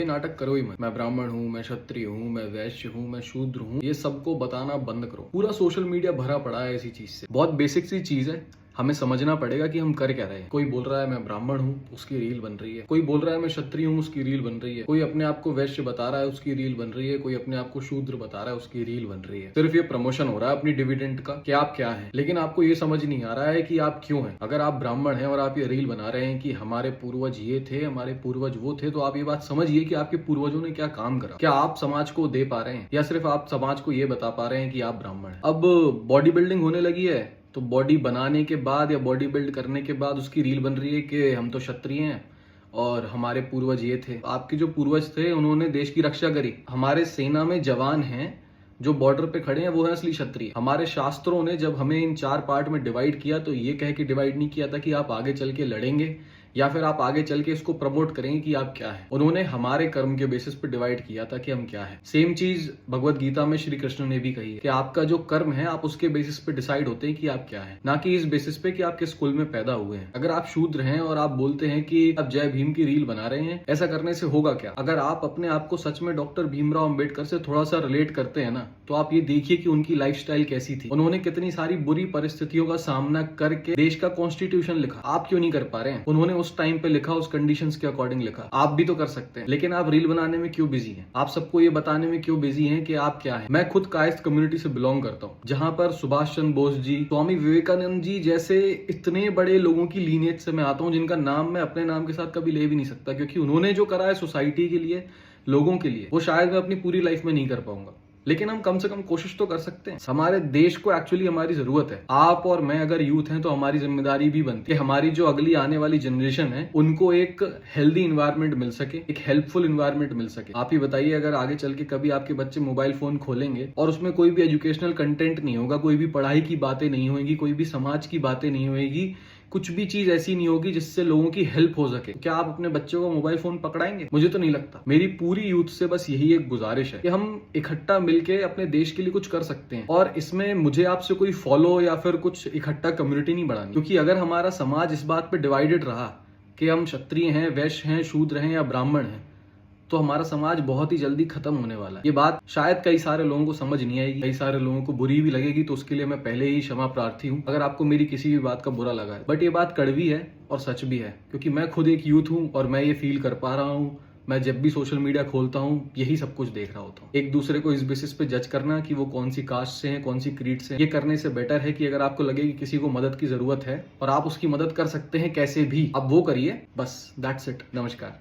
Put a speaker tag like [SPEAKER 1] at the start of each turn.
[SPEAKER 1] ये नाटक करो ही मत। मैं ब्राह्मण हूँ, मैं क्षत्रिय हूँ, मैं वैश्य हूँ, मैं शूद्र हूँ, ये सबको बताना बंद करो। पूरा सोशल मीडिया भरा पड़ा है ऐसी चीज से। बहुत बेसिक सी चीज है, हमें समझना पड़ेगा कि हम कर क्या रहे हैं। कोई बोल रहा है मैं ब्राह्मण हूँ, उसकी रील बन रही है। कोई बोल रहा है मैं क्षत्रिय हूँ, उसकी रील बन रही है। कोई अपने आप को वैश्य बता रहा है, उसकी रील बन रही है। कोई अपने आप को शूद्र बता रहा है, उसकी रील बन रही है। सिर्फ ये प्रमोशन हो रहा है अपनी डिविडेंड का कि आप क्या है, लेकिन आपको ये समझ नहीं आ रहा है कि आप क्यों हैं। अगर आप ब्राह्मण हैं और आप ये रील बना रहे हैं कि हमारे पूर्वज ये थे, हमारे पूर्वज वो थे, तो आप ये बात समझिए कि आपके पूर्वजों ने क्या काम करा। क्या आप समाज को दे पा रहे हैं, या सिर्फ आप समाज को ये बता पा रहे हैं कि आप ब्राह्मण हैं। अब बॉडी बिल्डिंग होने लगी है, तो बॉडी बनाने के बाद या बॉडी बिल्ड करने के बाद उसकी रील बन रही है कि हम तो क्षत्रिय हैं और हमारे पूर्वज ये थे। आपके जो पूर्वज थे उन्होंने देश की रक्षा करी। हमारे सेना में जवान हैं जो बॉर्डर पे खड़े हैं, वो है असली क्षत्रिय। हमारे शास्त्रों ने जब हमें इन 4 पार्ट में डिवाइड किया तो ये कह के डिवाइड नहीं किया था कि आप आगे चल के लड़ेंगे या फिर आप आगे चल के इसको प्रमोट करेंगे कि आप क्या है। उन्होंने हमारे कर्म के बेसिस पे डिवाइड किया था कि हम क्या है। सेम चीज भगवत गीता में श्री कृष्ण ने भी कही है कि आपका जो कर्म है आप उसके बेसिस पे डिसाइड होते हैं कि आप क्या है, ना कि इस बेसिस पे कि आप किस कुल में पैदा हुए हैं। अगर आप शूद्र हैं और आप बोलते हैं कि आप जय भीम की रील बना रहे हैं, ऐसा करने से होगा क्या। अगर आप अपने आप को सच में डॉक्टर भीमराव अंबेडकर से थोड़ा सा रिलेट करते हैं ना, तो आप ये देखिए कि उनकी लाइफस्टाइल कैसी थी। उन्होंने कितनी सारी बुरी परिस्थितियों का सामना करके देश का कॉन्स्टिट्यूशन लिखा। आप क्यों नहीं कर पा रहे हैं। उन्होंने उस टाइम पे लिखा, उस कंडीशंस के अकॉर्डिंग लिखा। आप भी तो कर सकते हैं, लेकिन आप रील बनाने में क्यों बिजी हैं। आप सबको ये बताने में क्यों बिजी हैं कि आप क्या हैं। मैं खुद कायस्थ कम्युनिटी से बिलोंग करता हूँ, जहां पर सुभाष चंद्र बोस जी, स्वामी विवेकानंद जी जैसे इतने बड़े लोगों की लीनियज से मैं आता हूँ, जिनका नाम मैं अपने नाम के साथ कभी ले भी नहीं सकता, क्योंकि उन्होंने जो करा है सोसाइटी के लिए, लोगों के लिए, वो शायद मैं अपनी पूरी लाइफ में नहीं कर पाऊंगा। लेकिन हम कम से कम कोशिश तो कर सकते हैं। हमारे देश को एक्चुअली हमारी जरूरत है। आप और मैं अगर यूथ हैं तो हमारी जिम्मेदारी भी बनती है कि हमारी जो अगली आने वाली जनरेशन है उनको एक हेल्दी इन्वायरमेंट मिल सके, एक हेल्पफुल इन्वायरमेंट मिल सके। आप ही बताइए, अगर आगे चल के कभी आपके बच्चे मोबाइल फोन खोलेंगे और उसमें कोई भी एजुकेशनल कंटेंट नहीं होगा, कोई भी पढ़ाई की बातें नहीं होगी, कोई भी समाज की बातें नहीं होगी, कुछ भी चीज ऐसी नहीं होगी जिससे लोगों की हेल्प हो सके, क्या आप अपने बच्चों को मोबाइल फोन पकड़ाएंगे। मुझे तो नहीं लगता। मेरी पूरी यूथ से बस यही एक गुजारिश है कि हम इकट्ठा मिलके अपने देश के लिए कुछ कर सकते हैं। और इसमें मुझे आपसे कोई फॉलो या फिर कुछ इकट्ठा कम्युनिटी नहीं बढ़ानी, क्योंकि अगर हमारा समाज इस बात पे डिवाइडेड रहा कि हम क्षत्रिय हैं, वैश्य हैं, शूद्र हैं या ब्राह्मण हैं, तो हमारा समाज बहुत ही जल्दी खत्म होने वाला है। ये बात शायद कई सारे लोगों को समझ नहीं आएगी, कई सारे लोगों को बुरी भी लगेगी, तो उसके लिए मैं पहले ही क्षमा प्रार्थी हूँ अगर आपको मेरी किसी भी बात का बुरा लगा है। बट ये बात कड़वी है और सच भी है, क्योंकि मैं खुद एक यूथ हूँ और मैं ये फील कर पा रहा हूँ। मैं जब भी सोशल मीडिया खोलता हूँ यही सब कुछ देख रहा होता हूँ। एक दूसरे को इस बेसिस पे जज करना कि वो कौन सी कास्ट से है, कौन सी क्रीड से है, ये करने से बेटर है कि अगर आपको लगे कि किसी को मदद की जरूरत है और आप उसकी मदद कर सकते हैं कैसे भी, अब वो करिए। बस दैट्स इट। नमस्कार।